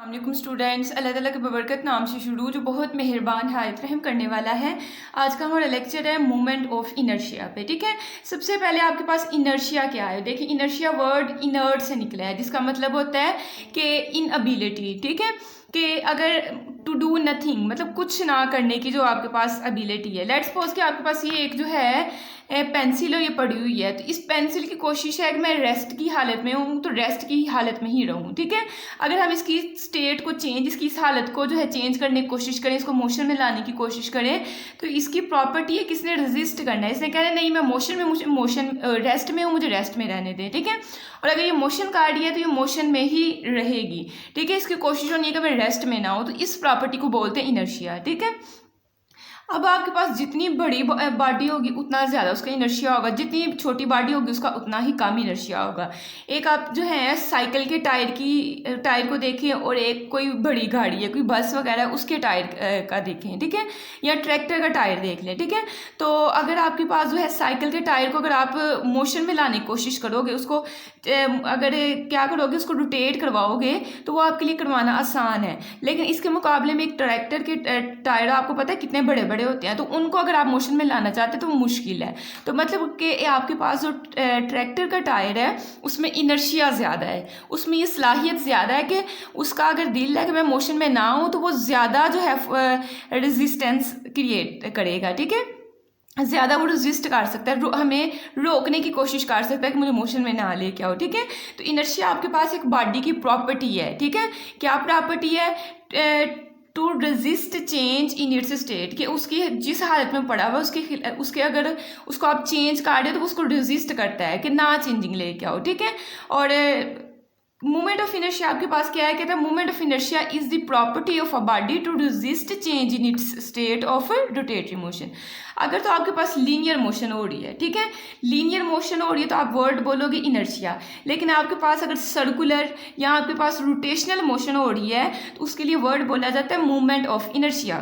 अस्सलाम स्टूडेंट्स, अल्लाह ताला के बबरकत नाम से शुरू जो बहुत मेहरबान हायत रहम करने वाला है। आज का हमारा लेक्चर है मूवमेंट ऑफ इनर्शिया पे। ठीक है, सबसे पहले आपके पास इनर्शिया क्या है। देखिए, इनर्शिया वर्ड इनर्ट से निकला है, जिसका मतलब होता है कि इनअबिलिटी। ठीक है, कि अगर टू डू नथिंग मतलब कुछ ना करने की जो आपके पास एबिलिटी है। लेट्स सपोज कि आपके पास ये एक जो है पेंसिल और ये पड़ी हुई है, तो इस पेंसिल की कोशिश है कि मैं रेस्ट की हालत में हूँ, तो रेस्ट की हालत में ही रहूँ। ठीक है, अगर हम इसकी स्टेट को चेंज, इसकी इस हालत को जो है चेंज करने की कोशिश करें, इसको मोशन में लाने की कोशिश करें, तो इसकी प्रॉपर्टी है किसने रजिस्ट करना है। इसने कह रहे हैं नहीं, मैं मोशन में, मुझे मोशन रेस्ट में हूँ, मुझे रेस्ट में रहने दें। ठीक है, और अगर ये मोशन कर रही है तो ये मोशन में ही रहेगी। ठीक है, इसकी कोशिश होनी है कि मैं रेस्ट में ना हो, तो इस प्रॉपर्टी को बोलते हैं इनर्शिया। ठीक है, अब आपके पास जितनी बड़ी बॉडी होगी उतना ज़्यादा उसका इनर्शिया होगा, जितनी छोटी बॉडी होगी उसका उतना ही कम इनर्शिया होगा। एक आप जो है साइकिल के टायर को देखें, और एक कोई बड़ी गाड़ी है, कोई बस वगैरह, उसके टायर का देखें। ठीक है, या ट्रैक्टर का टायर देख लें। ठीक है, तो अगर आपके पास जो है साइकिल के टायर को अगर आप मोशन में लाने की कोशिश करोगे, उसको अगर क्या करोगे, उसको रोटेट करवाओगे, तो वो आपके लिए करवाना आसान है। लेकिन इसके मुकाबले में एक ट्रैक्टर के टायर आपको पता है कितने बड़े बड़े होते हैं, तो उनको अगर आप मोशन में लाना चाहते हैं तो वो मुश्किल है। तो मतलब कि आपके पास जो ट्रैक्टर का टायर है उसमें इनर्शिया ज़्यादा है, उसमें ये सलाहियत ज़्यादा है कि उसका अगर दिल है कि मैं मोशन में ना हूँ, तो वो ज़्यादा जो है रेजिस्टेंस क्रिएट करेगा। ठीक है, ज़्यादा वो रजिस्ट कर सकता है, हमें रोकने की कोशिश कर सकता है कि मुझे मोशन में ना लेके आओ। ठीक है, तो इनर्शिया आपके पास एक बॉडी की प्रॉपर्टी है। ठीक है, क्या प्रॉपर्टी है? To resist change in its state, कि उसकी जिस हालत में पड़ा हुआ उसके अगर उसको आप चेंज कर दो तो उसको रेजिस्ट करता है कि ना चेंजिंग लेके आओ। ठीक है, और मूवमेंट ऑफ इनर्शिया आपके पास क्या है? कहता है movement of inertia is the property of a body to resist change in its state of rotatory motion. अगर तो आपके पास लीनियर मोशन हो रही है, ठीक है, लीनियर मोशन हो रही है, तो आप वर्ड बोलोगे इनर्शिया। लेकिन आपके पास अगर सर्कुलर या आपके पास रोटेशनल मोशन हो रही है, तो उसके लिए वर्ड बोला जाता है मूवमेंट ऑफ इनर्शिया।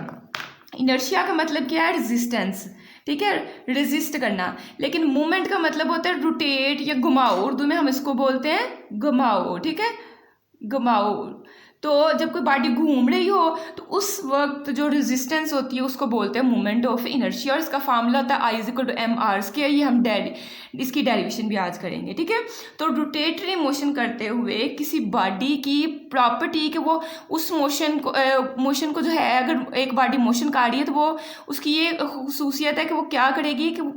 इनर्शिया का मतलब क्या है? रेजिस्टेंस। ठीक है, रेजिस्ट करना। लेकिन मूवमेंट का मतलब होता है रोटेट या घुमाओ, उर्दू में हम इसको बोलते हैं घुमाओ। ठीक है, घुमाओ। तो जब कोई बॉडी घूम रही हो तो उस वक्त जो रेजिस्टेंस होती है उसको बोलते हैं मूवमेंट ऑफ इनर्शिया, और इसका फार्मूला होता है I is equal to M R square. ये हम इसकी डेरिवेशन भी आज करेंगे। ठीक है, तो रोटेटरी मोशन करते हुए किसी बॉडी की प्रॉपर्टी कि वो उस मोशन को जो है, अगर एक बॉडी मोशन कर रही है तो वो उसकी ये खसूसियत है कि वो क्या करेगी कि वो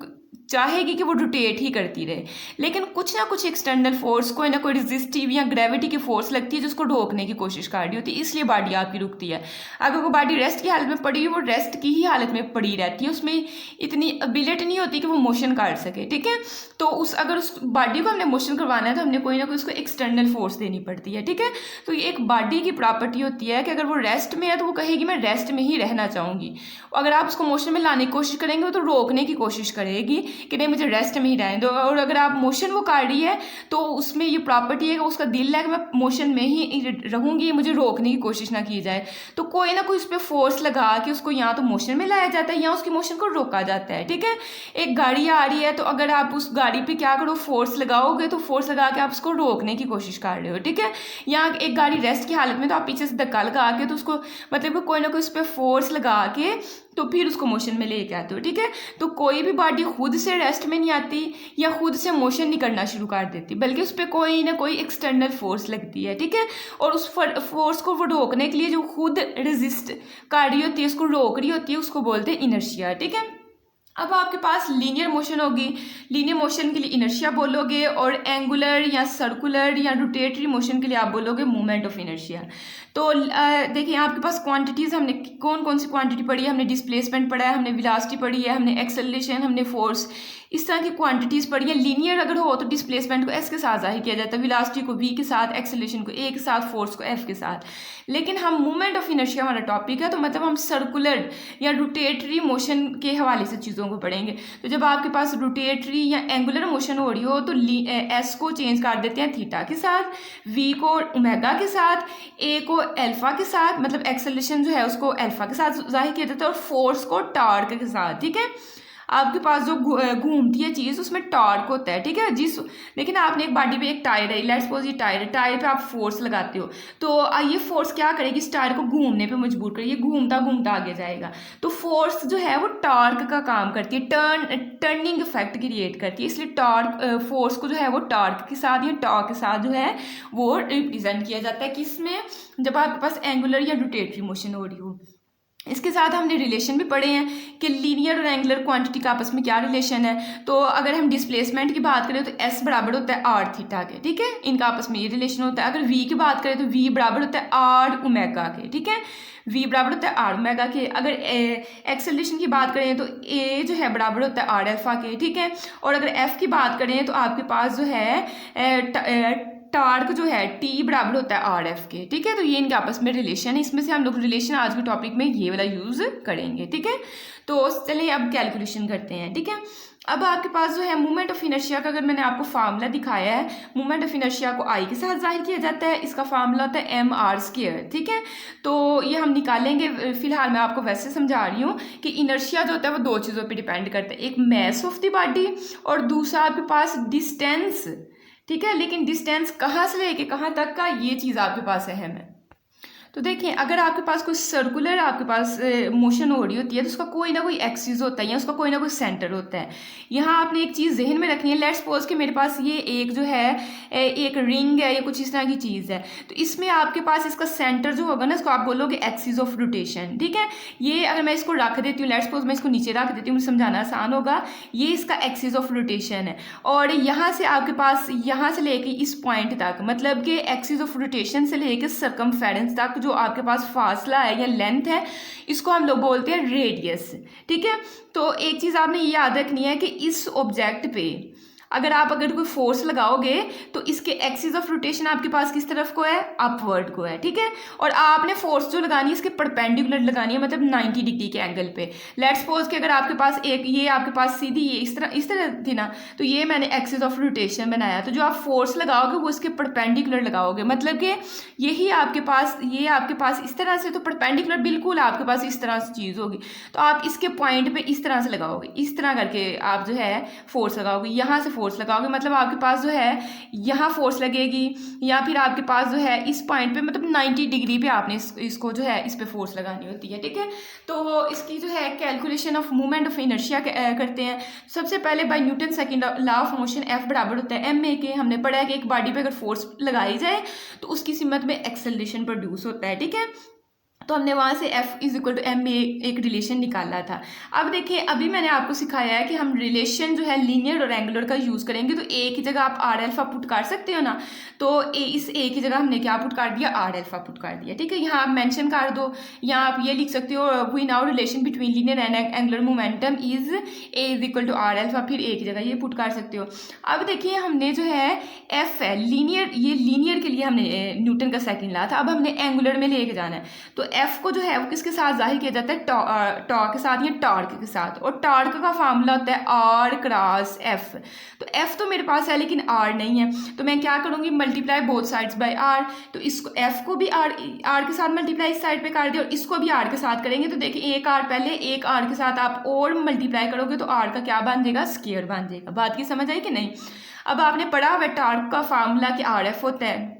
चाहेगी कि वो रोटेट ही करती रहे। लेकिन कुछ ना कुछ एक्सटर्नल फोर्स, कोई ना कोई रेजिस्टिव या ग्रेविटी की फोर्स लगती है जो उसको रोकने की कोशिश कर रही होती है, इसलिए बॉडी आपकी रुकती है। अगर वो बॉडी रेस्ट की हालत में पड़ी है, वो रेस्ट की ही हालत में पड़ी रहती है, उसमें इतनी एबिलिटी नहीं होती कि वो मोशन कर सके। ठीक है, तो अगर उस बॉडी को हमने मोशन करवाना है तो हमने कोई ना कोई उसको एक्सटर्नल फोर्स देनी पड़ती है। ठीक है, तो ये एक बॉडी की प्रॉपर्टी होती है कि अगर वो रेस्ट में है तो वो कहेगी मैं रेस्ट में ही रहना चाहूँगी। अगर आप उसको मोशन में लाने की कोशिश करेंगे वो तो रोकने की कोशिश करेगी कि नहीं, मुझे रेस्ट में ही रहने दो। और अगर आप मोशन वो कर रही है तो उसमें ये प्रॉपर्टी है कि उसका दिल है कि मैं मोशन में ही रहूँगी, मुझे रोकने की कोशिश ना की जाए। तो कोई ना कोई उस पर फोर्स लगा के उसको या तो मोशन में लाया जाता है या उसकी मोशन को रोका जाता है। ठीक है, एक गाड़ी आ रही है तो अगर आप उस गाड़ी पे क्या करो, फोर्स लगाओगे, तो फोर्स लगा के आप उसको रोकने की कोशिश कर रहे हो। ठीक है, या एक गाड़ी रेस्ट की हालत में तो आप पीछे से धक्का लगा के तो उसको मतलब कोई ना कोई उस पर फोर्स लगा के तो फिर उसको मोशन में लेके आते हो। ठीक है, तो कोई भी बॉडी खुद से रेस्ट में नहीं आती या खुद से मोशन नहीं करना शुरू कर देती, बल्कि उस पर कोई ना कोई एक्सटर्नल फोर्स लगती है। ठीक है, और उस फोर्स को वो रोकने के लिए जो खुद रेजिस्ट कर रही होती है, उसको रोक रही होती है, उसको बोलते हैं इनर्शिया। ठीक है, अब आपके पास लीनियर मोशन होगी, लीनियर मोशन के लिए इनर्शिया बोलोगे, और एंगुलर या सर्कुलर या रोटेटरी मोशन के लिए आप बोलोगे मूवमेंट ऑफ इनर्शिया। तो देखिए, आपके पास क्वांटिटीज़ हमने कौन कौन सी क्वांटिटी पढ़ी है? हमने डिस्प्लेसमेंट पढ़ा है, हमने वेलोसिटी पढ़ी है, हमने एक्सेलरेशन, हमने फोर्स, इस तरह की क्वांटिटीज़ पढ़ी है। लीनियर अगर हो तो डिस्प्लेसमेंट को एस के साथ जाहिर किया जाता है, वेलोसिटी को वी के साथ, एक्सेलरेशन को ए के साथ, फोर्स को एफ के साथ। लेकिन हम मूवमेंट ऑफ इनर्शिया हमारा टॉपिक है, तो मतलब हम सर्कुलर या रोटेटरी मोशन के हवाले से चीज़ों को पढ़ेंगे। तो जब आपके पास रोटेटरी या एंगुलर मोशन हो रही हो तो एस को चेंज कर देते हैं थीटा के साथ, वी को ओमेगा के साथ, ए को अल्फा के साथ, मतलब एक्सेलरेशन जो है उसको अल्फा के साथ जाहिर किया जाता है, और फोर्स को टार्क के साथ। ठीक है, आपके पास जो घूमती है चीज़ उसमें टॉर्क होता है, ठीक है। लेकिन आपने एक बॉडी पे एक टायर है, लेट्स सपोज ये टायर पे आप फोर्स लगाते हो, तो ये फोर्स क्या करेगी, इस टायर को घूमने पे मजबूर करेगी, ये घूमता घूमता आगे जाएगा। तो फोर्स जो है वो टॉर्क का काम करती है, टर्निंग इफेक्ट क्रिएट करती है, इसलिए टॉर्क फोर्स को जो है वो टॉर्क के साथ या टॉर्क के साथ जो है वो रिप्रेजेंट किया जाता है। किसमें, जब आपके पास एंगुलर या रोटेटरी मोशन हो रही हो। इसके साथ हमने रिलेशन भी पढ़े हैं कि लीनियर और एंगुलर क्वांटिटी का आपस में क्या रिलेशन है। तो अगर हम डिस्प्लेसमेंट की बात करें तो एस बराबर होता है आर थीटा के, ठीक है, इनका आपस में ये रिलेशन होता है। अगर वी की बात करें तो वी बराबर होता है आर ओमेगा के, ठीक है, वी बराबर होता है आर ओमेगा के। अगर एक्सेलरेशन की बात करें तो ए जो है बराबर होता है आर अल्फा के, ठीक है। और अगर एफ की बात करें तो आपके पास जो है टार्क जो है टी बराबर होता है आर एफ के, ठीक है। तो ये इनके आपस में रिलेशन है, इसमें से हम लोग रिलेशन आज के टॉपिक में ये वाला यूज करेंगे, ठीक है। तो चलिए अब कैलकुलेशन करते हैं, ठीक है। अब आपके पास जो है मूवमेंट ऑफ इनर्शिया का, अगर मैंने आपको फार्मूला दिखाया है, मूवमेंट ऑफ इनर्शिया को आई के साथ जाहिर किया जाता है, इसका फार्मूला होता है एम आर स्क्वायर, ठीक है। तो ये हम निकालेंगे, फिलहाल मैं आपको वैसे समझा रही हूँ कि इनर्शिया जो होता है वो दो चीज़ों पे डिपेंड करता है, एक मैस ऑफ द बॉडी और दूसरा आपके पास डिस्टेंस, ठीक है। लेकिन डिस्टेंस कहाँ से लेके कहाँ तक का, ये चीज़ आपके पास अहम है। तो देखिए, अगर आपके पास कोई सर्कुलर आपके पास मोशन हो रही होती है तो उसका कोई ना कोई एक्सिस होता है या उसका कोई ना कोई सेंटर होता है। यहाँ आपने एक चीज़ जहन में रखनी है, लेट्स सपोज कि मेरे पास ये एक जो है एक रिंग है या कुछ इस तरह की चीज़ है, तो इसमें आपके पास इसका सेंटर जो होगा ना, इसको आप बोलोगे एक्सिस ऑफ रोटेशन, ठीक है। ये अगर मैं इसको रख देती हूँ, लेट्स सपोज मैं इसको नीचे रख देती हूँ, मुझे समझाना आसान होगा, ये इसका एक्सिस ऑफ रोटेशन है। और यहाँ से आपके पास यहाँ से लेके इस पॉइंट तक, मतलब कि एक्सिस ऑफ रोटेशन से लेके सर्कमफेरेंस तक जो आपके पास फासला है या लेंथ है, इसको हम लोग बोलते हैं रेडियस, ठीक है। तो एक चीज़ आपने ये याद रखनी है कि इस ऑब्जेक्ट पे अगर कोई फोर्स लगाओगे तो इसके एक्सिस ऑफ रोटेशन आपके पास किस तरफ को है, अपवर्ड को है, ठीक है। और आपने फोर्स जो लगानी है इसके परपेंडिकुलर लगानी है, मतलब 90 डिग्री के एंगल पे। लेट्स सपोज कि अगर आपके पास एक ये आपके पास सीधी ये इस तरह थी ना, तो ये मैंने एक्सिस ऑफ रोटेशन बनाया, तो जो आप फोर्स लगाओगे वो इसके परपेंडिकुलर लगाओगे, मतलब कि यही आपके पास ये आपके पास इस तरह से, तो परपेंडिकुलर बिल्कुल आपके पास इस तरह से चीज़ होगी, तो आप इसके पॉइंट पे इस तरह से लगाओगे, इस तरह करके आप जो है फोर्स लगाओगे, यहाँ से फोर्स लगाओगे, मतलब आपके पास जो है यहाँ फोर्स लगेगी, या फिर आपके पास जो है इस पॉइंट पे, मतलब 90 डिग्री पे आपने इसको जो है इस पे फोर्स लगानी होती है, ठीक है। तो इसकी जो है calculation of movement of inertia करते हैं। सबसे पहले by Newton second law of motion F बराबर होता है एम ए के। हमने पढ़ा है कि एक बॉडी पे अगर फोर्स लगाई जाए तो उसकी सिमत में एक्सेलरेशन प्रोड्यूस होता है, ठीक है। तो हमने वहाँ से F is equal to m में एक रिलेशन निकाला था। अब देखिए, अभी मैंने आपको सिखाया है कि हम रिलेशन जो है लीनियर और एंगुलर का यूज़ करेंगे, तो ए की जगह आप आर एल्फा पुट कर सकते हो ना, तो इस ए की जगह हमने क्या पुट कर दिया, आर एल्फा पुट कर दिया, ठीक है। यहाँ आप मेंशन कर दो, यहाँ आप ये लिख सकते हो, we now relation between linear and angular momentum is a is equal to r alpha, फिर ए की जगह ये पुट कर सकते हो। अब देखिए, हमने जो है एफ है लीनियर, ये लीनियर के लिए हमने न्यूटन का सेकंड लॉ था, अब हमने एंगुलर में लेके जाना है, तो एफ को जो है वो किसके साथ जाहिर किया जाता है, टॉर्क के साथ या टॉर्क के साथ, और टॉर्क का फार्मूला होता है आर क्रॉस एफ। तो एफ तो मेरे पास है लेकिन आर नहीं है, तो मैं क्या करूँगी, multiply both sides by r. तो इसको एफ को भी आर के साथ मल्टीप्लाई इस साइड पे कर दिया और इसको भी आर के साथ करेंगे, तो देखिए एक आर पहले, एक आर के साथ आप और मल्टीप्लाई करोगे तो आर का क्या बन जाएगा, स्क्वायर बन जाएगा। बात की समझ आई कि नहीं। अब आपने पढ़ा हुआ टॉर्क का फार्मूला कि आर एफ होता है,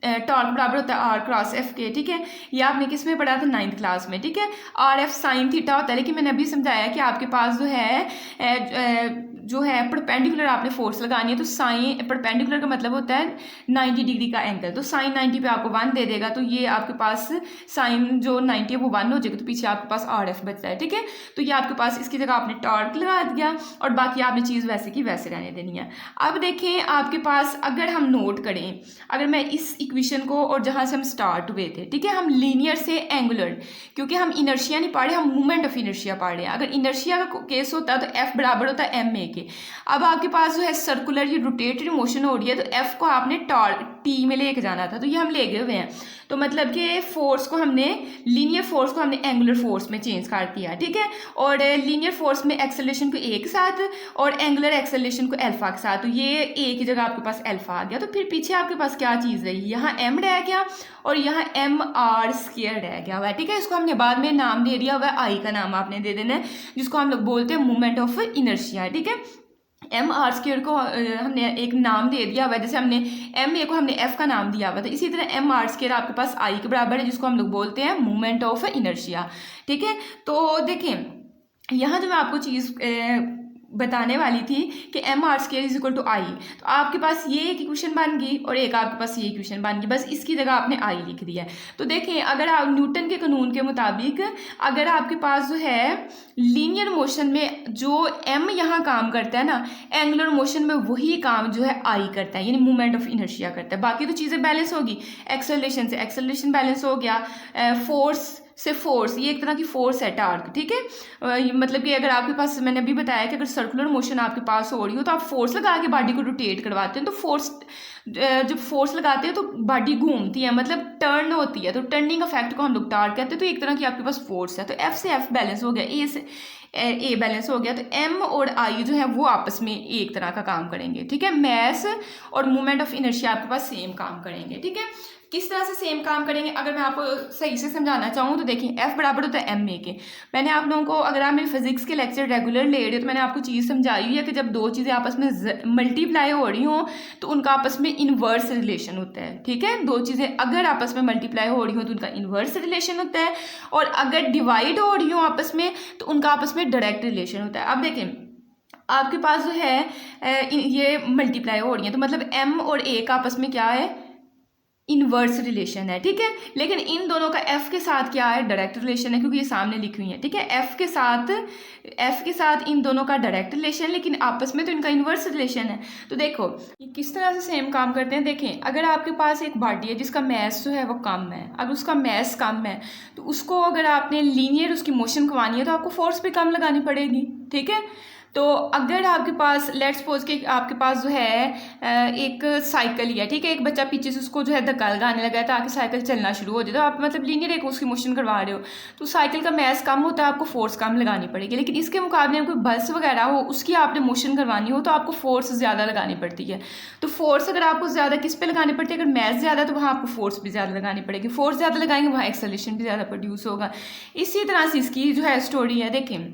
टॉर्क बराबर होता है आर क्रॉस एफ के, ठीक है। ये आपने किस में पढ़ा था, 9th क्लास में, ठीक है। आर एफ साइन थीटा होता है, लेकिन मैंने अभी समझाया कि आपके पास जो है परपेंडिकुलर आपने फोर्स लगानी है, तो साइन परपेंडिकुलर का मतलब होता है 90 डिग्री का एंगल, तो साइन 90 पे आपको 1 दे देगा, तो ये आपके पास साइन जो 90 है वो 1 हो जाएगा, तो पीछे आपके पास आर एफ बचता है, ठीक है। तो ये आपके पास इसकी जगह आपने टॉर्क लगा दिया और बाकी आपने चीज़ वैसे की वैसे रहने देनी है। अब देखें आपके पास, अगर हम नोट करें, अगर मैं इस इक्वेशन को और जहाँ से हम स्टार्ट हुए थे, ठीक है, हम लीनियर से एंगुलर, क्योंकि हम इनर्शिया नहीं पढ़े, हम मूवमेंट ऑफ इनर्शिया पढ़ रहे हैं। अगर इनर्शिया का केस होता है तो एफ बराबर होता है एम ए के। अब आपके पास जो है सर्कुलर ये रोटेटरी मोशन हो रही है, तो एफ को आपने टी में लेके जाना था, तो ये हम ले गए हुए हैं। तो मतलब कि फोर्स को हमने, लीनियर फोर्स को हमने एंगुलर फोर्स में चेंज कर दिया, ठीक है। और लीनियर फोर्स में एक्सेलरेशन को ए के साथ और एंगुलर एक्सेलरेशन को अल्फा के साथ, तो ये ए की जगह आपके पास अल्फा आ गया। तो फिर पीछे आपके पास क्या चीज़ रही, यहाँ m रह गया और यहाँ mr² रह गया हुआ है, ठीक है। इसको हमने बाद में नाम दे दिया हुआ है, आई का नाम आपने दे देना है, जिसको हम लोग बोलते हैं मोमेंट ऑफ इनर्शिया, ठीक है। mr² को हमने एक नाम दे दिया हुआ है, जैसे हमने ma को हमने f का नाम दिया हुआ था, इसी तरह mr² आपके पास आई के बराबर है, जिसको हम लोग बोलते हैं मोमेंट ऑफ इनर्शिया, ठीक है। तो देखें यहाँ जो मैं आपको चीज़ बताने वाली थी कि mr² इज इक्वल टू आई, तो आपके पास ये एक इक्वेशन बन गई और एक आपके पास ये इक्वेशन बन गई, बस इसकी जगह आपने आई लिख दिया है। तो देखें अगर आप न्यूटन के कानून के मुताबिक अगर आपके पास जो है लीनियर मोशन में जो m यहाँ काम करता है ना, एंगुलर मोशन में वही काम जो है आई करता है, यानी मूवमेंट ऑफ इनर्शिया करता है। बाकी तो चीज़ें बैलेंस होगी, एक्सेलरेशन से एक्सेलरेशन बैलेंस हो गया, फोर्स से फोर्स, ये एक तरह की फोर्स है, टार्क, ठीक है। मतलब कि अगर आपके पास, मैंने अभी बताया कि अगर सर्कुलर मोशन आपके पास हो रही हो तो आप फोर्स लगा के बॉडी को रोटेट करवाते हैं, तो फोर्स जब फोर्स लगाते हैं तो बॉडी घूमती है, मतलब टर्न होती है, तो टर्निंग इफेक्ट को हम लोग टार्क कहते हैं। तो एक तरह की आपके पास फोर्स है, तो एफ से एफ बैलेंस हो गया, ए से ए बैलेंस हो गया, तो एम और आई जो है वो आपस में एक तरह का काम करेंगे, ठीक है। मैस और मूवमेंट ऑफ इनर्शिया आपके पास सेम काम करेंगे, ठीक है। किस तरह से सेम काम करेंगे अगर मैं आपको सही से समझाना चाहूँ तो देखिए एफ बराबर होता है एम ए के। मैंने आप लोगों को, अगर आप मेरे फिजिक्स के लेक्चर रेगुलर ले रहे हो तो मैंने आपको चीज़ समझाई हुई है कि जब दो चीज़ें आपस में मल्टीप्लाई हो रही हों तो उनका आपस में इन्वर्स रिलेशन होता है, ठीक है। दो चीज़ें अगर आपस में मल्टीप्लाई हो रही हो तो उनका इन्वर्स रिलेशन होता है, और अगर डिवाइड हो रही हो आपस में तो उनका आपस में डायरेक्ट रिलेशन होता है। अब देखें आपके पास जो है ये मल्टीप्लाई हो रही है, तो मतलब एम और ए का आपस में क्या है, इन्वर्स रिलेशन है, ठीक है। लेकिन इन दोनों का एफ के साथ क्या है, डायरेक्ट रिलेशन है, क्योंकि ये सामने लिखी हुई है, ठीक है। एफ के साथ इन दोनों का डायरेक्ट रिलेशन, लेकिन आपस में तो इनका इन्वर्स रिलेशन है। तो देखो ये किस तरह से सेम काम करते हैं। देखें अगर आपके पास एक बॉडी है जिसका मैस जो है वो कम है, अगर उसका मैस कम है तो उसको अगर आपने लीनियर उसकी मोशन करवानी है तो आपको फोर्स भी कम लगानी पड़ेगी, ठीक है। तो अगर आपके पास लेट्स सपोज कि आपके पास जो है एक साइकिल ही है, ठीक है, एक बच्चा पीछे से उसको जो है धक्का लगाने लगा है ताकि साइकिल चलना शुरू हो जाए, तो आप मतलब लीनियर एक उसकी मोशन करवा रहे हो, तो साइकिल का मैस कम होता है, आपको फोर्स कम लगानी पड़ेगी। लेकिन इसके मुकाबले में कोई बस वगैरह हो, उसकी आपने मोशन करवानी हो तो आपको फोर्स ज़्यादा लगानी पड़ती है। तो फोर्स अगर आपको ज़्यादा किस पे लगानी पड़ती है, अगर मैस ज़्यादा तो वहाँ आपको फोर्स भी ज़्यादा लगानी पड़ेगी, फोर्स ज़्यादा लगाएंगे वहाँ एक्सेलरेशन भी ज़्यादा प्रोड्यूस होगा। इसी तरह से इसकी जो है स्टोरी है। देखें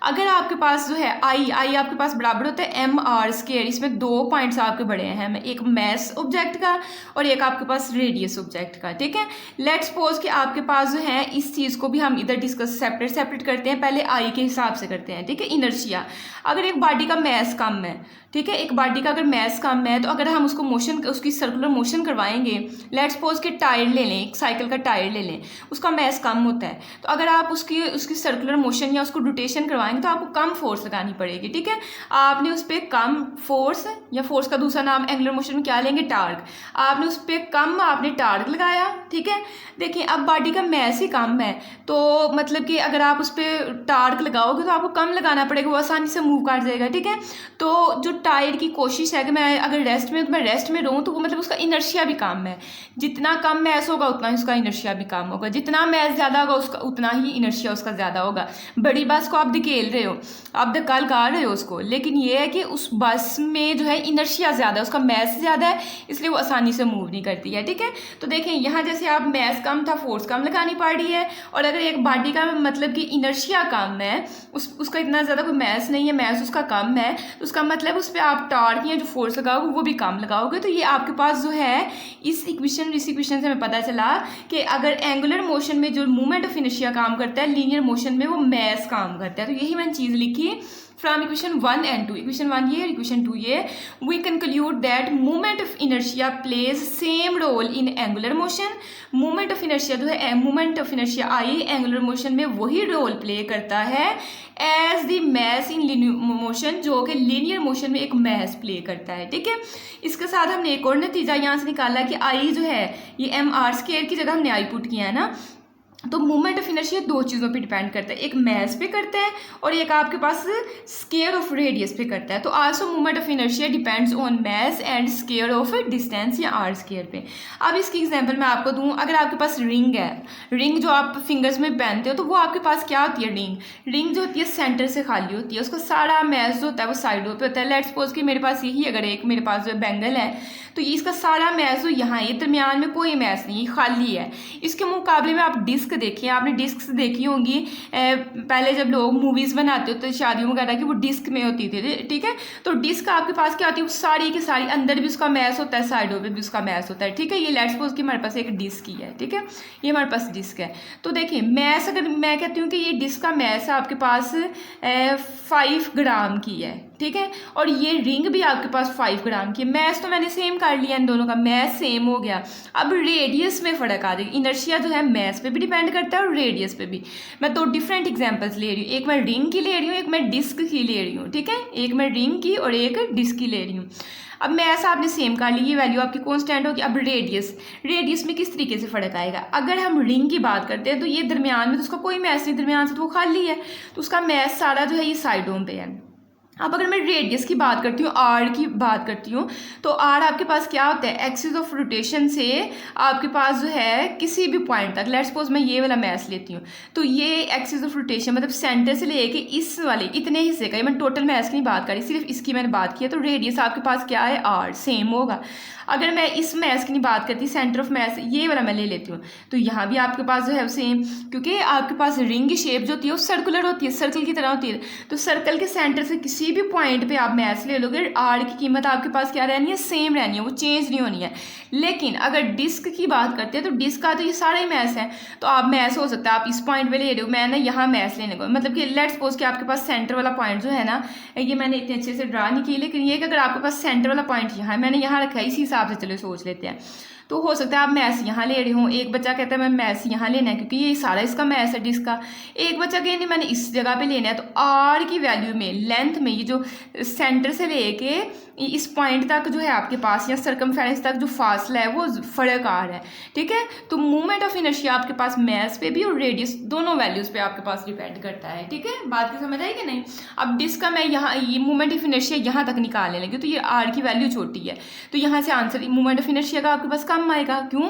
अगर आपके पास जो है आई आपके पास बराबर होता है mr², इसमें दो पॉइंट्स आपके बड़े हैं, एक मैस ऑब्जेक्ट का और एक आपके पास रेडियस ऑब्जेक्ट का, ठीक है। लेट्स सपोज कि आपके पास जो है इस चीज़ को भी हम इधर डिस्कस सेपरेट करते हैं, पहले आई के हिसाब से करते हैं, ठीक है। इनर्शिया, अगर एक बॉडी का मैस कम है, ठीक है, एक बॉडी का अगर मैस कम है तो अगर हम उसको मोशन, उसकी सर्कुलर मोशन करवाएंगे, लेट्स सपोज कि टायर ले लें, एक साइकिल का टायर ले लें, उसका मैस कम होता है, तो अगर आप उसकी सर्कुलर मोशन या उसको रोटेशन करवाएंगे तो आपको कम फोर्स लगानी पड़ेगी, ठीक है। आपने उस पर कम फोर्स, या फोर्स का दूसरा नाम एंगुलर मोशन में क्या लेंगे, टार्क, आपने उस पर कम आपने टार्क लगाया, ठीक है। देखिए अब बॉडी का मैस ही कम है तो मतलब कि अगर आप उस पर टार्क लगाओगे तो आपको कम लगाना पड़ेगा, वो आसानी से मूव कर जाएगा, ठीक है। तो जो टायर की कोशिश है कि मैं अगर रेस्ट में, तो मैं रेस्ट में रहूँ, तो वो मतलब उसका इनर्शिया भी कम है, जितना कम मैस होगा उतना ही उसका इनर्शिया भी कम होगा, जितना मैस ज़्यादा होगा उसका उतना ही इनर्शिया उसका ज़्यादा होगा। बड़ी बस को आप धकेल रहे हो, आप धक्का लगा रहे हो उसको, लेकिन ये है कि उस बस में जो है इनर्शिया ज़्यादा है, उसका मैस ज़्यादा है, इसलिए वो आसानी से मूव नहीं करती है, ठीक है। तो देखें यहाँ जैसे आप मैस कम था, फोर्स कम लगानी पड़ रही है, और अगर एक बॉडी का मतलब कि इनर्शिया कम है, उसका इतना ज़्यादा कोई मैस नहीं है, मैस उसका कम है, तो उसका मतलब उस पर आप टार्क या जो फोर्स लगाओगे वो भी कम लगाओगे। तो ये आपके पास जो है इस इक्वेशन से हमें पता चला कि अगर एंगुलर मोशन में जो मूवमेंट ऑफ इनर्शिया काम करता है, लीनियर मोशन में वो मैस काम करता है। तो यही मैंने चीज़ लिखी फ्रॉम इक्वेशन 1 and 2, इक्वेशन 1 ये, इक्वेशन 2 ये, we conclude that movement of inertia plays same role in angular motion. Movement of inertia जो है, movement of inertia I angular motion में वही रोल प्ले करता है as the mass in linear motion, जो कि लीनियर मोशन में एक मैस प्ले करता है, ठीक है। इसके साथ हमने एक और नतीजा यहाँ से निकाला कि आई जो है ये mr² की जगह हमने आई पुट किया है ना, तो मूवमेंट ऑफ इनर्शिया दो चीज़ों पे डिपेंड करता है, एक मास पे करता है और एक आपके पास स्क्वायर ऑफ रेडियस पे करता है। तो also movement of inertia depends on mass and square of distance या आर स्क्वायर पे। अब इसकी एग्जांपल मैं आपको दूं, अगर आपके पास रिंग है, रिंग जो आप फिंगर्स में पहनते हो, तो वो आपके पास क्या होती है, रिंग जो होती है सेंटर से खाली होती है, उसका सारा मास जो होता है वो साइडों पे होता है। लेट्स सपोज कि मेरे पास यही अगर एक मेरे पास जो बैंगल है, तो इसका सारा मैस जो यहाँ है, दरमियान में कोई मैस नहीं, खाली है। इसके मुकाबले में आप डिस्क देखिए, आपने डिस्क देखी होंगी पहले जब लोग मूवीज़ बनाते होते शादियों वगैरह की, वो डिस्क में होती थी, ठीक है। तो डिस्क आपके पास क्या होती है, वो सारी की सारी अंदर भी उसका मैस होता है, साइडों पे भी उसका मैस होता है, ठीक है। ये लेट्स सपोज कि हमारे पास एक डिस्क ही है, ठीक है, ये हमारे पास डिस्क है। तो देखिए मैस, अगर मैं कहती हूँ कि ये डिस्क का मैस आपके पास 5 ग्राम की है, ठीक है, और ये रिंग भी आपके पास 5 ग्राम की है। मैस तो मैंने सेम कर लिया, इन दोनों का मैस सेम हो गया। अब रेडियस में फ़र्क आ जाएगा। इनर्शिया जो है मैस पे भी डिपेंड करता है और रेडियस पे भी। मैं दो डिफरेंट एग्जांपल्स ले रही हूँ, एक मैं रिंग की ले रही हूँ, एक मैं डिस्क की ले रही हूँ, ठीक है, एक मैं रिंग की और एक डिस्क की ले रही हूँ। अब मैस आपने सेम कर ली, ये वैल्यू आपकी कांस्टेंट होगी। अब रेडियस में किस तरीके से फ़र्क आएगा, अगर हम रिंग की बात करते हैं तो ये दरमियान में तो उसका कोई मैस नहीं, दरमियान से तो वो खाली है, तो उसका मैस सारा जो है ये साइडों पे है। अब अगर मैं रेडियस की बात करती हूँ, आर की बात करती हूँ, तो आर आपके पास क्या होता है, एक्सिस ऑफ रोटेशन से आपके पास जो है किसी भी पॉइंट तक, लेट्स सपोज मैं ये वाला मैस लेती हूँ, तो ये एक्सिस ऑफ रोटेशन मतलब सेंटर से लेके इस वाले इतने हिस्से का, ये मैं टोटल मैस की नहीं बात करी, सिर्फ इसकी मैंने बात की है। तो रेडियस आपके पास क्या है, आर सेम होगा। अगर मैं इस मैस की नहीं बात करती, सेंटर ऑफ मैस ये वाला मैं ले लेती हूँ, तो यहाँ भी आपके पास जो है सेम, क्योंकि आपके पास रिंग की शेप जो होती है वो सर्कुलर होती है, सर्कल की तरह होती है। तो सर्कल के सेंटर से किसी भी पॉइंट पे आप मैस ले लोगे, आर की कीमत आपके पास क्या रहनी है, सेम रहनी है, वो चेंज नहीं होनी है। लेकिन अगर डिस्क की बात करते हैं, तो डिस्क का तो ये सारा ही मैस है, तो आप मैस हो सकता है आप इस पॉइंट पे ले रहे हो, मैं ना यहाँ मैस लेने को, मतलब कि लेट्स सपोज कि आपके पास सेंटर वाला पॉइंट जो है ना, ये मैंने इतने अच्छे से ड्रा नहीं की, लेकिन ये कि अगर आपके पास सेंटर वाला पॉइंट यहाँ है, मैंने यहाँ रखा है, इसी हिसाब से चलो सोच लेते हैं। तो हो सकता है आप मैस यहाँ ले रहे हो, एक बच्चा कहता है मैं मैस यहाँ लेना है क्योंकि ये सारा इसका मैस है डिस्क का, एक बच्चा कहे नहीं मैंने इस जगह पे लेना है। तो आर की वैल्यू में, लेंथ में, ये जो सेंटर से लेके इस पॉइंट तक जो है आपके पास या सर्कमफेरेंस तक जो फासला है वो फ़र्क आ रहा है, ठीक है। तो मूवमेंट ऑफ इनर्शिया आपके पास मैस पे भी और रेडियस दोनों वैल्यूज़ पे आपके पास डिपेंड करता है, ठीक है। बात की समझ आई कि नहीं। अब डिस्क का मैं यहाँ ये मूवमेंट ऑफ इनर्शिया यहाँ तक निकालने लगी, तो ये आर की वैल्यू छोटी है, तो यहाँ से आंसर मूवमेंट ऑफ इनर्शिया का आपके पास कम आएगा। क्यों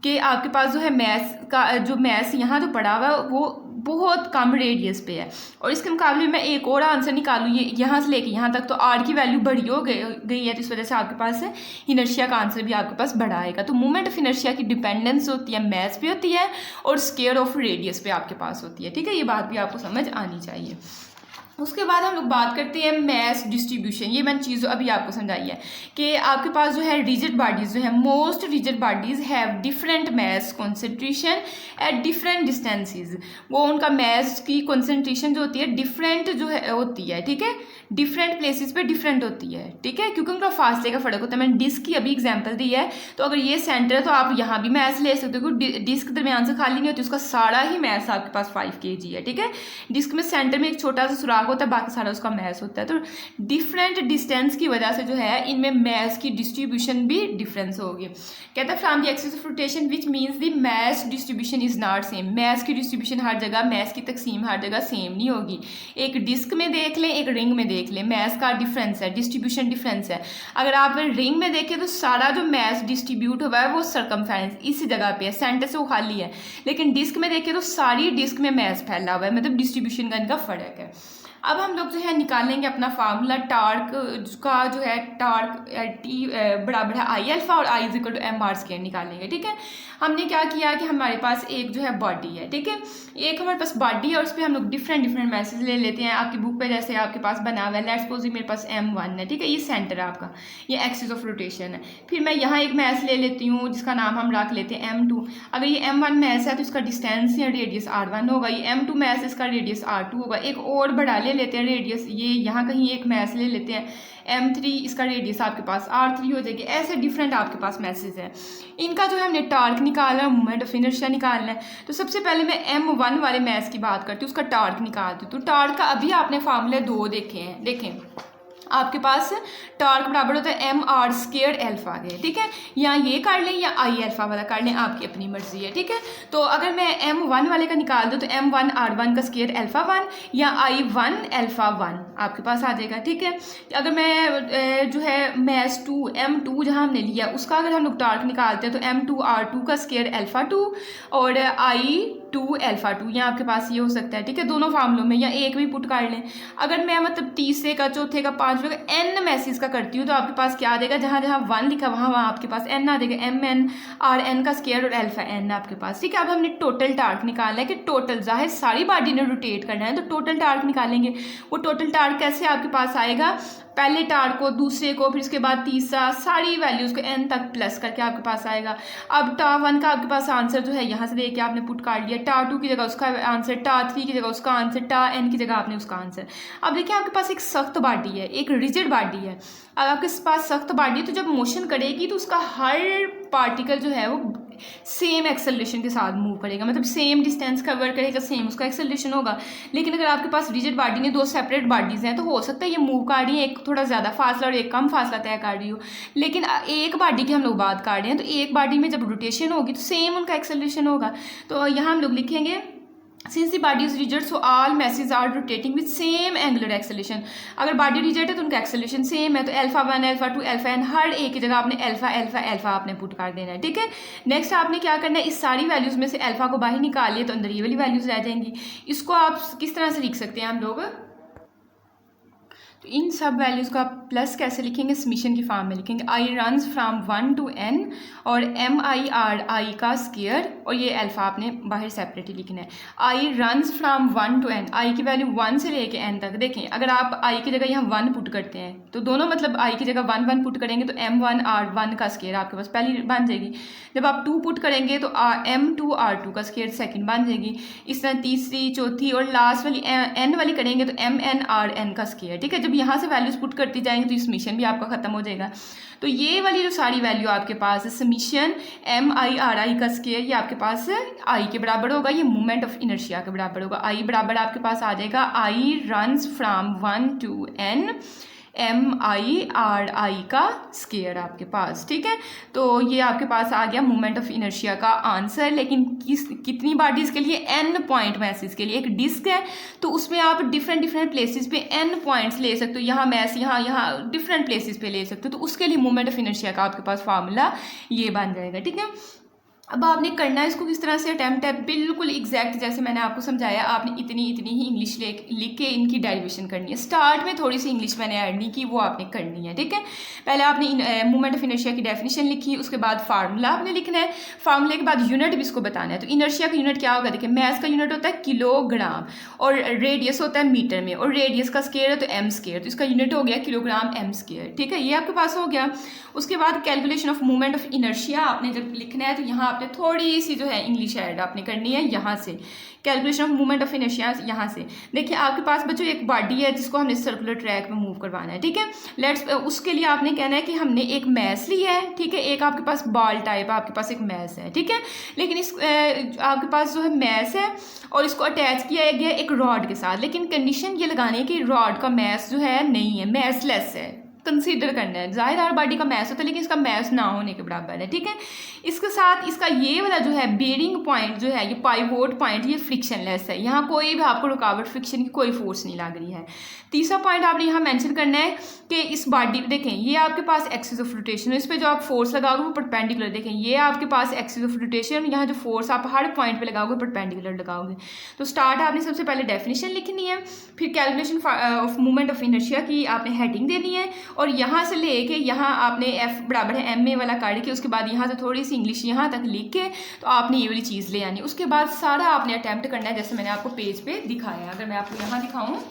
कि आपके पास जो है मैस का जो मैस यहाँ जो पड़ा हुआ है वो बहुत कम रेडियस पे है, और इसके मुकाबले में मैं एक और आंसर निकालूँ, ये यहाँ से लेके यहाँ तक, तो आर की वैल्यू बड़ी हो गई है, तो इस वजह से आपके पास इनर्शिया का आंसर भी आपके पास बड़ा आएगा। तो मूवमेंट ऑफ इनर्शिया की डिपेंडेंस होती है मैस पे होती है और स्क्वायर ऑफ रेडियस पे आपके पास होती है, ठीक है। ये बात भी आपको समझ आनी चाहिए। उसके बाद हम लोग बात करते हैं मैस डिस्ट्रीब्यूशन। ये मैंने चीज़ अभी आपको समझाई है कि आपके पास जो है रिजिड बॉडीज़ जो है, most rigid bodies have different mass concentration at different distances. वो उनका मैस की कॉन्सेंट्रेशन जो होती है डिफरेंट जो है होती है, ठीक है, डिफरेंट प्लेसेस पे डिफरेंट होती है, ठीक है, क्योंकि उनका फासले का फ़र्क होता है। मैंने डिस्क की अभी एग्जांपल दी है, तो अगर ये सेंटर है तो आप यहाँ भी मैस ले सकते हो, क्योंकि डिस्क दरमियान से खाली नहीं होती, उसका सारा ही मैस आपके पास 5 kg है, ठीक है। डिस्क में सेंटर में एक छोटा सा सुराख होता है, बाकी सारा उसका मैस होता है। तो डिफरेंट डिस्टेंस की वजह से जो है इनमें मैस की डिस्ट्रीब्यूशन भी डिफरेंस होगी। कहता है from the axis of rotation which means the mass distribution is not same. Mass की डिस्ट्रीब्यूशन हर जगह, मैस की तकसीम हर जगह सेम नहीं होगी। एक डिस्क में देख लें, एक रिंग में देख लें, मैस का डिफरेंस है, डिस्ट्रीब्यूशन डिफरेंस है। अगर आप रिंग में देखें तो सारा जो मैस डिस्ट्रीब्यूट हुआ है वो सर्कमफेरेंस इसी जगह पे है, सेंटर से वो खाली है। लेकिन डिस्क में देखें तो सारी डिस्क में मैस फैला हुआ है, मतलब डिस्ट्रीब्यूशन का इनका फ़र्क है। अब हम लोग जो है निकालेंगे अपना फार्मूला टार्क का जो है, टार्क टी बराबर है आई अल्फा और I equal to M R square निकालेंगे, ठीक है। हमने क्या किया कि हमारे पास एक जो है बॉडी है, ठीक है, एक हमारे पास बॉडी है और उस पर हम लोग डिफरेंट मैसेज ले लेते हैं। आपकी बुक पे जैसे आपके पास बना हुआ है, लेट्स सपोज मेरे पास M1 है, ठीक है, ये सेंटर है आपका, ये एक्सिस ऑफ रोटेशन है। फिर मैं यहाँ एक मैस ले लेती हूँ जिसका नाम हम रख लेते हैं M2। अगर ये M1 मैस है तो इसका डिस्टेंस या रेडियस R1 होगा, ये M2 मैस इसका रेडियस R2 होगा। एक और बढ़ा लेते हैं रेडियस, ये यहाँ कहीं एक मैस ले लेते हैं M3, इसका रेडियस आपके पास R3 हो जाएगी। ऐसे डिफरेंट आपके पास मैसेज है, इनका जो है हमने टार्क निकालना है, मूवमेंट ऑफ इनर्शिया निकालना है। तो सबसे पहले मैं M1 वाले मैस की बात करती हूँ, उसका टार्क निकालती हूँ। तो टार्क का अभी आपने फार्मूले 2 देखे हैं, देखें आपके पास टार्क बराबर होता है एम आर स्क्वायर एल्फा के, ठीक है। या ये कर लें या आई एल्फा वाला कर लें, आपकी अपनी मर्जी है, ठीक है। तो अगर मैं एम वन वाले का निकाल दूँ तो एम वन आर वन का स्क्वायर एल्फा वन या आई वन एल्फा वन आपके पास आ जाएगा, ठीक है। अगर मैं जो है मैस टू एम टू जहाँ हमने लिया उसका अगर हम लोग टार्क निकालते हैं तो एम टू आर टू का स्क्वायर एल्फा टू और आई टू एल्फा टू, यहाँ आपके पास ये हो सकता है, ठीक है, दोनों फार्मूलों में, या एक भी पुट कर लें। अगर मैं मतलब तीसरे का, चौथे का, पांचवे का एन मैसेज का करती हूँ तो आपके पास क्या आ जाएगा, जहाँ जहाँ वन लिखा वहाँ वहाँ आपके पास एन आ जाएगा, एम एन आर एन का स्क्वायर और एल्फा एन आपके पास, ठीक है। अब हमने टोटल टार्क निकालना है कि टोटल जाहिर सारी बॉडी ने रोटेट करना है तो टोटल टार्क निकालेंगे। वो टोटल टार्क कैसे आपके पास आएगा, पहले टार्क को, दूसरे को, फिर उसके बाद तीसरा, सारी वैल्यूज़ को एन तक प्लस करके आपके पास आएगा। अब टा वन का आपके पास आंसर जो है यहाँ से देख के आपने पुट कर लिया, टा टू की जगह उसका आंसर, टा थ्री की जगह उसका आंसर, टा एन की जगह आपने उसका आंसर। अब देखिए आपके पास एक सख्त बॉडी है, एक रिजिड बॉडी है। अब आपके पास सख्त बॉडी है तो जब मोशन करेगी तो उसका हर पार्टिकल जो है वो सेम एक्सेलरेशन के साथ मूव करेगा, मतलब सेम डिस्टेंस कवर करेगा, सेम उसका एक्सेलरेशन होगा। लेकिन अगर आपके पास रिजिड बॉडी ने दो सेपरेट बॉडीज़ हैं तो हो सकता है ये मूव कर रही है, एक थोड़ा ज़्यादा फासला और एक कम फासला तय कर रही हो। लेकिन एक बॉडी की हम लोग बात कर रहे हैं तो एक बॉडी में जब रोटेशन होगी तो सेम उनका एक्सेलरेशन होगा। तो यहाँ हम लोग लिखेंगे since the body is rigid so all masses are rotating with same angular acceleration। अगर बॉडी रिजिड है तो उनका एक्सेलरेशन सेम है, तो alpha one, alpha two, alpha N, हर एक की जगह आपने एल्फा एल्फा एल्फा आपने पुट कर देना है, ठीक है। नेक्स्ट आपने क्या करना है, इस सारी वैल्यूज़ में से एल्फा को बाहर निकालिए तो अंदर ये वाली वैल्यूज़ रह जाएंगी। इसको आप किस तरह से लिख सकते हैं हम लोग, तो इन सब वैल्यूज़ को आप प्लस कैसे लिखेंगे, समीशन की फॉर्म में लिखेंगे, I runs from one to N और एम आई आर आई का स्क्वायर और ये अल्फा आपने बाहर सेपरेटली लिखना है। I runs from one to N, I की वैल्यू वन से लेके एन तक। देखें अगर आप आई की जगह यहाँ वन पुट करते हैं तो दोनों मतलब आई की जगह वन वन पुट करेंगे तो एम वन आर वन का स्क्वायर आपके पास पहली बन जाएगी। जब आप टू पुट करेंगे तो एम टू आर टू का स्क्वायर सेकेंड बन जाएगी। इस तरह तीसरी, चौथी और लास्ट वाली एन वाली करेंगे तो एम एन आर एन का स्क्वायर, ठीक है। जब यहाँ से वैल्यूज पुट करती जाएंगे तो ये समीशन भी आपका खत्म हो जाएगा। तो ये वाली जो सारी वैल्यू आपके पास है, समीशन एम आई आर आई का स्क्वायर, ये आपके पास आई के बराबर होगा, ये मोमेंट ऑफ इनर्शिया के बराबर होगा। आई बराबर आपके पास आ जाएगा I runs from one to N M I R आई का स्क्वायर आपके पास, ठीक है। तो ये आपके पास आ गया मोमेंट ऑफ इनर्शिया का आंसर। लेकिन कितनी बॉडीज़ के लिए, एन पॉइंट मैसेज के लिए। एक डिस्क है तो उसमें आप डिफरेंट डिफरेंट प्लेसेस पे एन पॉइंट्स ले सकते हो, यहाँ मैस यहाँ डिफरेंट प्लेसेस पे ले सकते हो। तो उसके लिए मोमेंट ऑफ इनर्शिया का आपके पास फार्मूला ये बन जाएगा, ठीक है। अब आपने करना है इसको किस तरह से, अटैम्प्ट है बिल्कुल एग्जैक्ट जैसे मैंने आपको समझाया। आपने इतनी ही इंग्लिश लिख के इनकी डेरिवेशन करनी है। स्टार्ट में थोड़ी सी इंग्लिश मैंने ऐड नहीं की, वो आपने करनी है, ठीक है। पहले आपने मोमेंट ऑफ इनर्शिया की डेफिनेशन लिखी, उसके बाद फार्मूला आपने लिखना है, फार्मूले के बाद यूनिट भी इसको बताना है। तो इनर्शिया का यूनिट क्या होगा, देखिए मैस का यूनिट होता है किलोग्राम और रेडियस होता है मीटर में, और रेडियस का स्क्वायर है तो एम स्क्वायर, तो इसका यूनिट हो गया किलोग्राम एम स्क्वायर, ठीक है। ये आपके पास हो गया। उसके बाद calculation of moment of inertia आपने जब लिखना है तो यहाँ आपने थोड़ी सी जो है इंग्लिश ऐड आपने करनी है। यहाँ से calculation of movement of inertia, यहाँ से देखिए आपके पास बच्चों एक बॉडी है जिसको हमने सर्कुलर ट्रैक में मूव करवाना है, ठीक है। लेट्स उसके लिए आपने कहना है कि हमने एक मैस ली है, ठीक है, एक आपके पास बॉल टाइप आपके पास एक मैस है, ठीक है। लेकिन इस आपके पास जो है मैस है और इसको अटैच किया गया एक रॉड के साथ, लेकिन कंडीशन ये लगानी है कि रॉड का मैस जो है नहीं है, मैसलेस है, कंसीडर करना है। जाहिर बॉडी का मैस होता है लेकिन इसका मैस ना होने के बराबर है, ठीक है। इसके साथ इसका ये वाला जो है बेरिंग पॉइंट जो है, ये पाइवोट पॉइंट, ये फ्रिक्शनलेस है, यहाँ कोई भी आपको रुकावट फ्रिक्शन की कोई फोर्स नहीं लग रही है। तीसरा पॉइंट आपने यहाँ मेंशन करना है कि इस बॉडी पे देखें ये आपके पास एक्सिस ऑफ रोटेशन है, इस पर जो आप फोर्स लगाओगे वो परपेंडिकुलर, देखें ये आपके पास एक्सिस ऑफ रोटेशन, यहाँ जो फोर्स आप हर पॉइंट पे लगाओगे परपेंडिकुलर लगाओगे। तो स्टार्ट आपने सबसे पहले डेफिनेशन लिखनी है, फिर calculation of movement of inertia की आपने हेडिंग देनी है, और यहाँ से लेके यहाँ आपने एफ बराबर है एम ए वाला काट के उसके बाद यहाँ से थोड़ी सी इंग्लिश यहाँ तक लिख के तो आपने ये वाली चीज़ ले आनी। उसके बाद सारा आपने अटैम्प्ट करना है जैसे मैंने आपको पेज पे दिखाया है। अगर मैं आपको यहाँ दिखाऊँ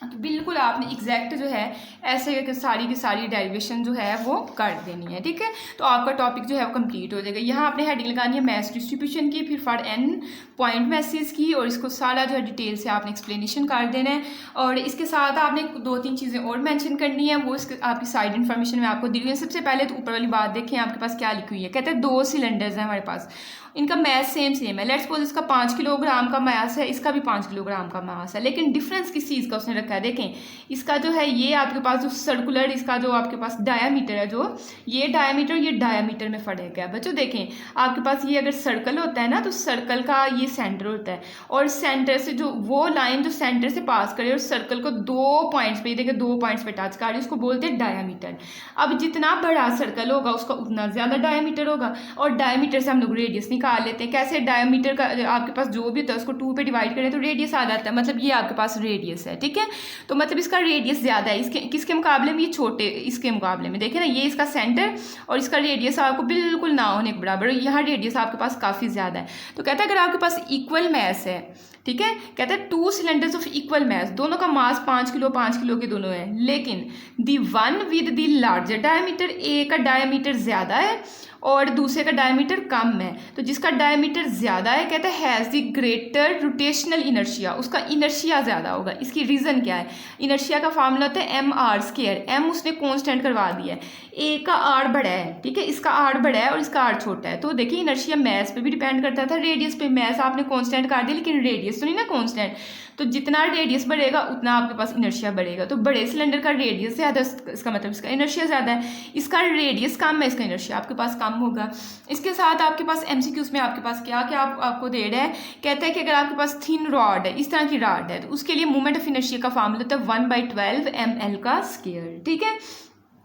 तो बिल्कुल आपने एग्जैक्ट जो है ऐसे सारी की सारी डेरिवेशन जो है वो कर देनी है, ठीक है। तो आपका टॉपिक जो है वो कंप्लीट हो जाएगा। यहाँ आपने हेडिंग लगानी है मैस डिस्ट्रीब्यूशन की, फिर फॉर एन पॉइंट मैसेज की, और इसको सारा जो है डिटेल से आपने एक्सप्लेनेशन कर देना है। और इसके साथ आपने 2-3 चीज़ें और मेंशन करनी है, वो इसके आपकी साइड इन्फॉर्मेशन में आपको दी हुई है। सबसे पहले तो ऊपर वाली बात देखें आपके पास क्या लिखी हुई है, कहते हैं 2 सिलेंडर्स हैं हमारे पास, इनका मैथ सेम है। लेट्स सपोज इसका 5 किलोग्राम का मास है, इसका भी 5 किलोग्राम का मास है, लेकिन डिफरेंस किस चीज़ का उसने रखा है। देखें इसका जो है ये आपके पास जो सर्कुलर इसका जो आपके पास डायामीटर है, जो ये डायामीटर में फर्क है बच्चों। देखें आपके पास ये अगर सर्कल होता है ना, तो सर्कल का ये सेंटर होता है, और सेंटर से जो वो लाइन जो सेंटर से पास करे और सर्कल को 2 पॉइंट्स पे, देखिए 2 पॉइंट्स पे टच कर रही है, उसको बोलते हैं डायामीटर। अब जितना बड़ा सर्कल होगा उसका उतना ज़्यादा डायामीटर होगा, और डायामीटर से हम लोग रेडियस निकाल लेते हैं। कैसे? डायामीटर का आपके पास जो भी होता है उसको 2 पे डिवाइड करें तो रेडियस आ जाता है, मतलब ये आपके पास रेडियस है, ठीक है। तो मतलब इसका रेडियस ज़्यादा है, इसके किसके मुकाबले में? ये छोटे इसके मुकाबले में। देखें ना, ये इसका सेंटर और इसका रेडियस आपको बिल्कुल ना होने के बराबर, यहाँ रेडियस आपके पास काफ़ी ज़्यादा है। तो कहता है अगर आपके पास इक्वल मैस है, ठीक है, कहते हैं 2 सिलेंडर्स ऑफ इक्वल मास, दोनों का मास 5 किलो के दोनों है, लेकिन the one with the larger diameter, A का डायमीटर ज़्यादा है और दूसरे का डायमीटर कम है। तो जिसका डायमीटर ज़्यादा है कहता है has the greater rotational inertia, उसका इनर्शिया ज़्यादा होगा। इसकी रीज़न क्या है? इनर्शिया का फार्मूला होता है mr², m उसने कॉन्स्टेंट करवा दिया है, ए का आर बड़ा है, ठीक है, इसका आर बड़ा है और इसका आर छोटा है। तो देखिए इनर्शिया मैस पे भी डिपेंड करता था, रेडियस पे। मैस आपने कॉन्स्टेंट कर दिया लेकिन रेडियस तो नहीं ना कॉन्स्टेंट, तो जितना रेडियस बढ़ेगा उतना आपके पास इनर्शिया बढ़ेगा। तो बड़े सिलेंडर का रेडियस ज़्यादा, इसका मतलब इसका इनर्शिया ज़्यादा है, इसका रेडियस कम है, इसका इनर्शिया आपके पास कम होगा। इसके साथ आपके पास एमसीक्यूज में आपके पास क्या क्या आपको दे रहा है, कहता है कि अगर आपके पास थिन रॉड है, इस तरह की रॉड है, तो उसके लिए मोमेंट ऑफ इनर्शिया का फार्मूला होता है 1/12 ml का स्क्वायर, ठीक है।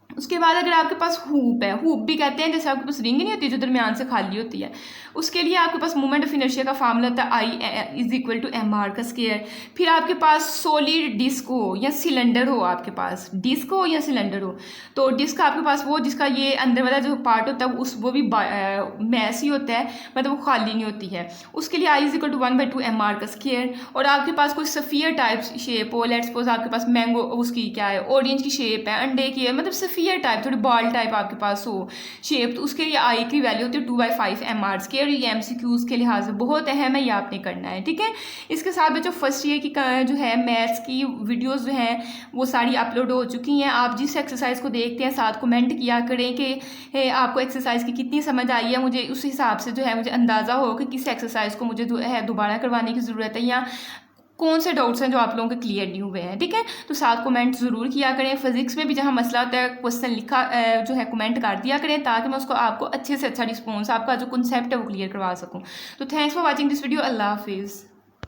उसके बाद अगर आपके पास हुप है, हुप भी कहते हैं जैसे आपके पास रिंग नहीं होती जो दरमियान से खाली होती है, उसके लिए आपके पास मोमेंट ऑफ इनर्शिया का फार्मूला होता है I = mr का स्क्वायर। फिर आपके पास सॉलिड डिस्क हो या सिलेंडर हो, आपके पास डिस्क हो या सिलेंडर हो, तो डिस्क आपके पास वो जिसका ये अंदर वाला जो पार्ट होता है वो भी मैस ही होता है, मतलब वो खाली नहीं होती है, उसके लिए I = 1/2 mr का स्क्वायर। और आपके पास कोई सफ़ियर टाइप शेप हो, लेट्स सपोज आपके पास मैंगो उसकी क्या है, ऑरेंज की शेप है, अंडे की है, मतलब सफ़ियर टाइप, थोड़ी बॉल टाइप आपके पास हो शेप, तो उसके लिए आई की वैल्यू होती है 2/5 mr स्क्वायर। ये एमसीक्यूज के लिहाज से बहुत अहम है, ये आपने करना है, ठीक है। इसके साथ बच्चों फर्स्ट ईयर की जो है मैथ्स की वीडियोस जो हैं वो सारी अपलोड हो चुकी हैं। आप जिस एक्सरसाइज को देखते हैं साथ कमेंट किया करें कि आपको एक्सरसाइज की कितनी समझ आई है, मुझे उस हिसाब से जो है मुझे अंदाज़ा हो कि किस एक्सरसाइज को मुझे जो है दोबारा करवाने की ज़रूरत है, या कौन से डाउट्स हैं जो आप लोगों के क्लियर नहीं हुए हैं, ठीक है। तो साथ कमेंट ज़रूर किया करें। फिजिक्स में भी जहाँ मसला होता है क्वेश्चन लिखा जो है कमेंट कर दिया करें, ताकि मैं उसको आपको अच्छे से अच्छा रिस्पॉन्स, आपका जो कॉन्सेप्ट है वो क्लियर करवा सकूँ। तो thanks for watching this video. अल्लाह हाफिज़।